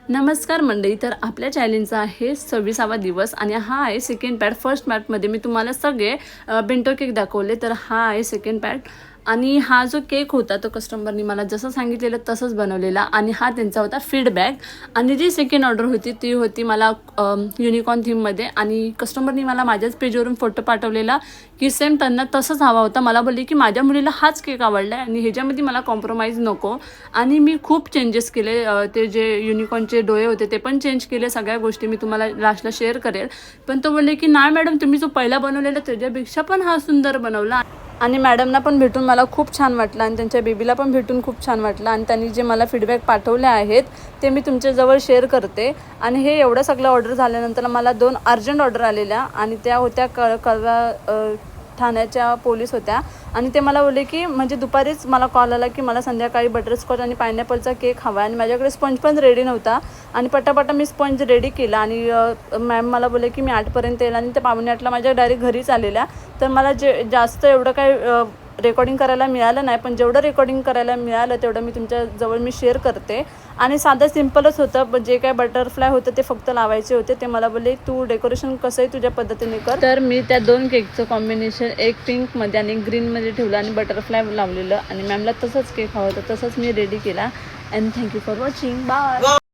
नमस्कार मंडळी, तर आपल्या चॅलेंजचा आहे 26वा दिवस आणि हा आहे सेकंड पॅड. फर्स्ट पॅडमध्ये मी तुम्हाला सगळे बेंटो केक दाखवले, तर हा आहे सेकंड पॅड. आणि हा जो केक होता तो कस्टमरनी मला जसं सांगितलेलं तसंच बनवलेला आणि हा त्यांचा होता फीडबॅक. आणि जी सेकंड ऑर्डर होती ती होती मला युनिकॉर्न थीममध्ये आणि कस्टमरनी मला माझ्याच पेजवरून फोटो पाठवलेला की सेम त्यांना तसंच हवा होता. मला बोलली की माझ्या मुलीला हाच केक आवडला आहे आणि ह्याच्यामध्ये मला कॉम्प्रोमाइज नको. आणि मी खूप चेंजेस केले, ते जे युनिकॉर्नचे डोळे होते ते पण चेंज केले. सगळ्या गोष्टी मी तुम्हाला लास्टला शेअर करेल. पण तो बोलले की नाही मॅडम, तुम्ही जो पहिला बनवलेला त्याच्यापेक्षा पण हा सुंदर बनवला. आणि मॅडमना पण भेटून मला खूप छान वाटलं आणि त्यांच्या बेबीला पण भेटून खूप छान वाटलं. आणि त्यांनी जे मला फीडबॅक पाठवले आहेत ते मी तुमच्याजवळ शेअर करते. आणि हे एवढं सगळं ऑर्डर झाल्यानंतर मला 2 अर्जंट ऑर्डर आलेल्या आणि त्या होत्या ठाण्याच्या पोलीस होत्या. आणि ते मला बोलले की म्हणजे दुपारीच मला कॉल आला की मला संध्याकाळी बटरस्कॉच आणि पायनॅपलचा केक हवा आहे. आणि माझ्याकडे स्पंज पण रेडी नव्हता आणि पटापटा मी स्पंज रेडी केला. आणि मॅम मला बोलले की मी 8पर्यंत येईल आणि ते 7:45ला माझ्या डायरेक्ट घरीच आलेल्या. तर मला जास्त एवढं काय रेकॉर्डिंग करायला मिळालं नाही, पण जेवढं रेकॉर्डिंग करायला मिळालं तेवढं मी तुमच्याजवळ मी शेअर करते. आणि साधं सिम्पलच होतं, पण जे काय बटरफ्लाय होतं ते फक्त लावायचे होते. ते मला बोलले तू डेकोरेशन कसंही तुझ्या पद्धतीने कर. तर मी त्या 2 केकचं कॉम्बिनेशन एक पिंकमध्ये आणि ग्रीनमध्ये ठेवलं आणि बटरफ्लाय लावलेलं. आणि मॅमला तसंच केक हवा होता, तसंच मी रेडी केला. And thank you for watching. Bye.